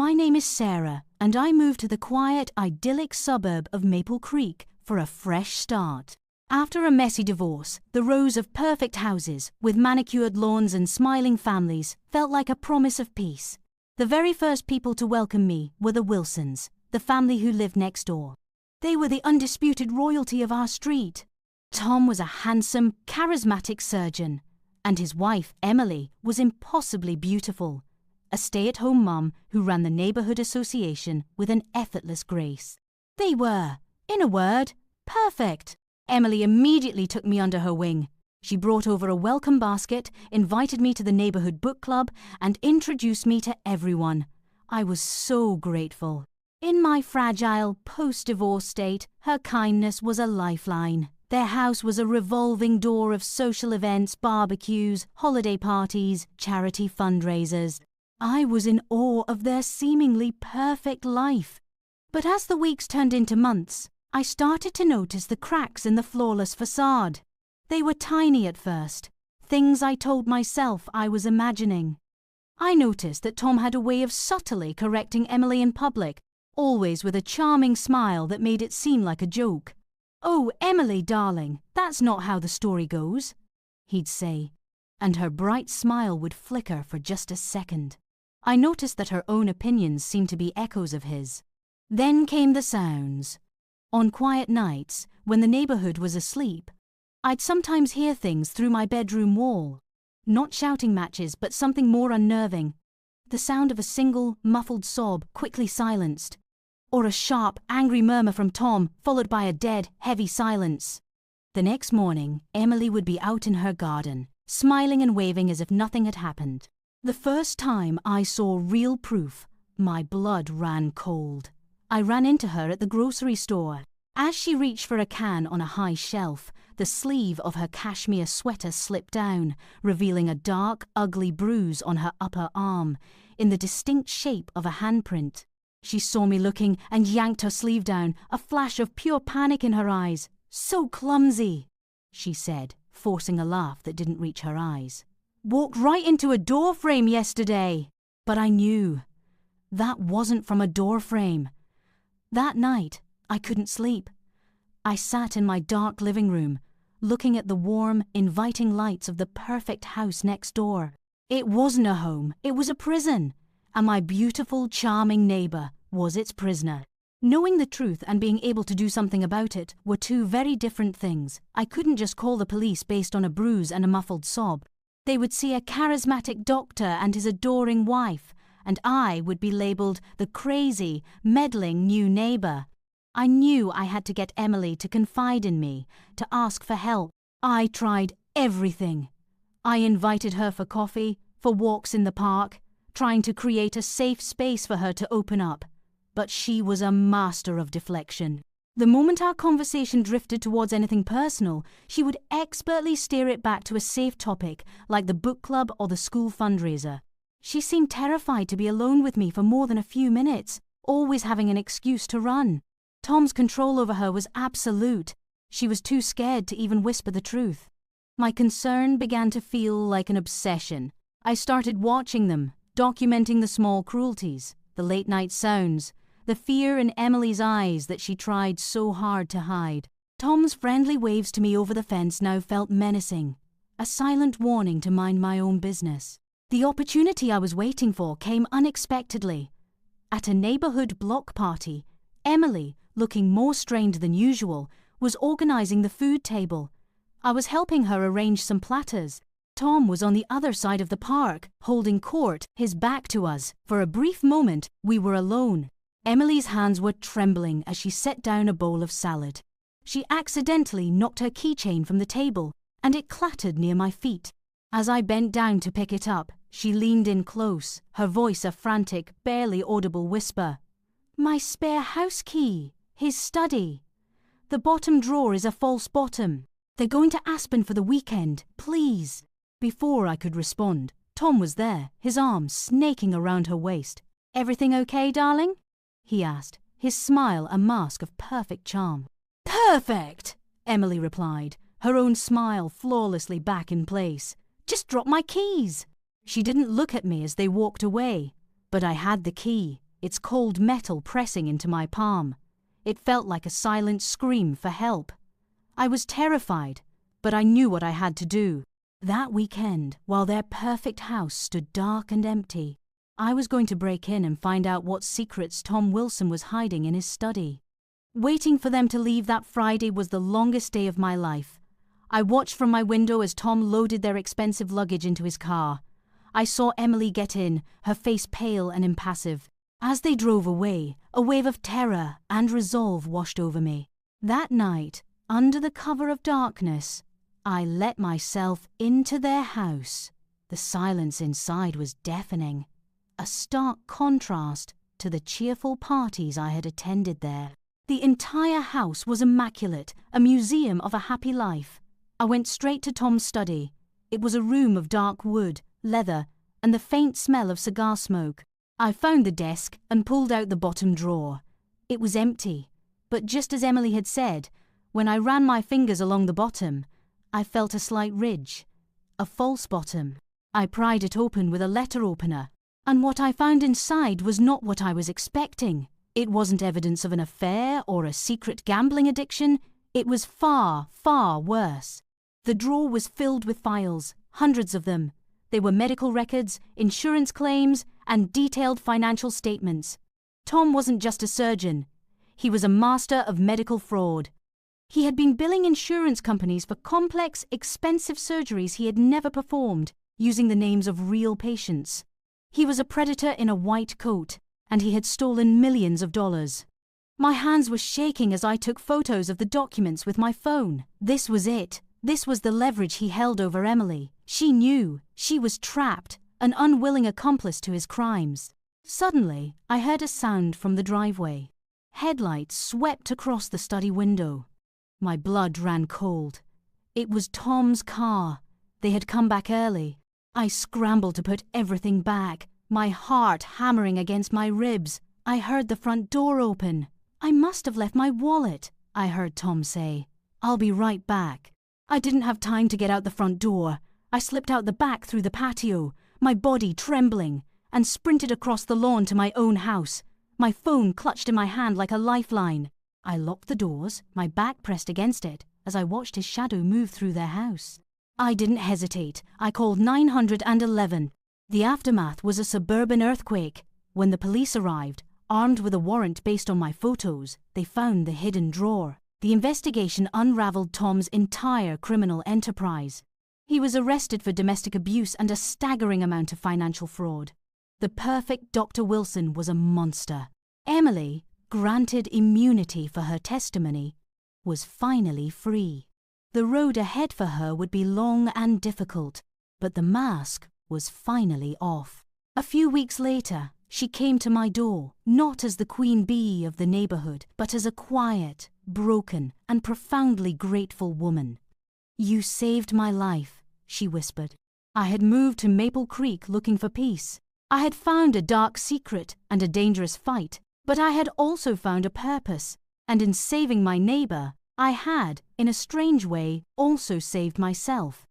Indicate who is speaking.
Speaker 1: My name is Sarah, and I moved to the quiet, idyllic suburb of Maple Creek for a fresh start. After a messy divorce, the rows of perfect houses with manicured lawns and smiling families felt like a promise of peace. The very first people to welcome me were the Wilsons, the family who lived next door. They were the undisputed royalty of our street. Tom was a handsome, charismatic surgeon, and his wife, Emily, was impossibly beautiful, a stay-at-home mum who ran the neighbourhood association with an effortless grace. They were, in a word, perfect. Emily immediately took me under her wing. She brought over a welcome basket, invited me to the neighbourhood book club, and introduced me to everyone. I was so grateful. In my fragile, post-divorce state, her kindness was a lifeline. Their house was a revolving door of social events, barbecues, holiday parties, charity fundraisers. I was in awe of their seemingly perfect life. But as the weeks turned into months, I started to notice the cracks in the flawless facade. They were tiny at first, things I told myself I was imagining. I noticed that Tom had a way of subtly correcting Emily in public, always with a charming smile that made it seem like a joke. "Oh, Emily, darling, that's not how the story goes," he'd say, and her bright smile would flicker for just a second. I noticed that her own opinions seemed to be echoes of his. Then came the sounds. On quiet nights, when the neighbourhood was asleep, I'd sometimes hear things through my bedroom wall. Not shouting matches, but something more unnerving. The sound of a single, muffled sob quickly silenced, or a sharp, angry murmur from Tom, followed by a dead, heavy silence. The next morning, Emily would be out in her garden, smiling and waving as if nothing had happened. The first time I saw real proof, my blood ran cold. I ran into her at the grocery store. As she reached for a can on a high shelf, the sleeve of her cashmere sweater slipped down, revealing a dark, ugly bruise on her upper arm, in the distinct shape of a handprint. She saw me looking and yanked her sleeve down, a flash of pure panic in her eyes. "So clumsy," she said, forcing a laugh that didn't reach her eyes. "Walked right into a door frame yesterday." But I knew. That wasn't from a door frame. That night, I couldn't sleep. I sat in my dark living room, looking at the warm, inviting lights of the perfect house next door. It wasn't a home, it was a prison, and my beautiful, charming neighbour was its prisoner. Knowing the truth and being able to do something about it were two very different things. I couldn't just call the police based on a bruise and a muffled sob. They would see a charismatic doctor and his adoring wife, and I would be labelled the crazy, meddling new neighbour. I knew I had to get Emily to confide in me, to ask for help. I tried everything. I invited her for coffee, for walks in the park, trying to create a safe space for her to open up. But she was a master of deflection. The moment our conversation drifted towards anything personal, she would expertly steer it back to a safe topic, like the book club or the school fundraiser. She seemed terrified to be alone with me for more than a few minutes, always having an excuse to run. Tom's control over her was absolute. She was too scared to even whisper the truth. My concern began to feel like an obsession. I started watching them, documenting the small cruelties, the late-night sounds, the fear in Emily's eyes that she tried so hard to hide. Tom's friendly waves to me over the fence now felt menacing, a silent warning to mind my own business. The opportunity I was waiting for came unexpectedly. At a neighbourhood block party, Emily, looking more strained than usual, was organising the food table. I was helping her arrange some platters. Tom was on the other side of the park, holding court, his back to us. For a brief moment, we were alone. Emily's hands were trembling as she set down a bowl of salad. She accidentally knocked her keychain from the table, and it clattered near my feet. As I bent down to pick it up, she leaned in close, her voice a frantic, barely audible whisper. "My spare house key, his study. The bottom drawer is a false bottom. They're going to Aspen for the weekend, please." Before I could respond, Tom was there, his arms snaking around her waist. "Everything okay, darling?" he asked, his smile a mask of perfect charm. "Perfect!" Emily replied, her own smile flawlessly back in place. "Just drop my keys." She didn't look at me as they walked away, but I had the key. its cold metal pressing into my palm. It felt like a silent scream for help. I was terrified, but I knew what I had to do. That weekend, while their perfect house stood dark and empty, I was going to break in and find out what secrets Tom Wilson was hiding in his study. Waiting for them to leave that Friday was the longest day of my life. I watched from my window as Tom loaded their expensive luggage into his car. I saw Emily get in, her face pale and impassive. As they drove away, a wave of terror and resolve washed over me. That night, under the cover of darkness, I let myself into their house. The silence inside was deafening, a stark contrast to the cheerful parties I had attended there. The entire house was immaculate, a museum of a happy life. I went straight to Tom's study. It was a room of dark wood, leather, and the faint smell of cigar smoke. I found the desk and pulled out the bottom drawer. It was empty, but just as Emily had said, when I ran my fingers along the bottom, I felt a slight ridge, a false bottom. I pried it open with a letter opener, and what I found inside was not what I was expecting. It wasn't evidence of an affair or a secret gambling addiction. It was far, far worse. The drawer was filled with files, hundreds of them. They were medical records, insurance claims, and detailed financial statements. Tom wasn't just a surgeon. He was a master of medical fraud. He had been billing insurance companies for complex, expensive surgeries he had never performed, using the names of real patients. He was a predator in a white coat, and he had stolen millions of dollars. My hands were shaking as I took photos of the documents with my phone. This was it. This was the leverage he held over Emily. She knew. She was trapped, an unwilling accomplice to his crimes. Suddenly, I heard a sound from the driveway. Headlights swept across the study window. My blood ran cold. It was Tom's car. They had come back early. I scrambled to put everything back, my heart hammering against my ribs. I heard the front door open. I must have left my wallet, I heard Tom say. I'll be right back. I didn't have time to get out the front door. I slipped out the back through the patio, my body trembling, and sprinted across the lawn to my own house, my phone clutched in my hand like a lifeline. I locked the doors, my back pressed against it, as I watched his shadow move through their house. I didn't hesitate. I called 911. The aftermath was a suburban earthquake. When the police arrived, armed with a warrant based on my photos, they found the hidden drawer. The investigation unraveled Tom's entire criminal enterprise. He was arrested for domestic abuse and a staggering amount of financial fraud. The perfect Dr. Wilson was a monster. Emily, granted immunity for her testimony, was finally free. The road ahead for her would be long and difficult, but the mask was finally off. A few weeks later, she came to my door, not as the queen bee of the neighborhood, but as a quiet, broken, and profoundly grateful woman. "You saved my life," she whispered. I had moved to Maple Creek looking for peace. I had found a dark secret and a dangerous fight, but I had also found a purpose, and in saving my neighbor, I had, in a strange way, also saved myself.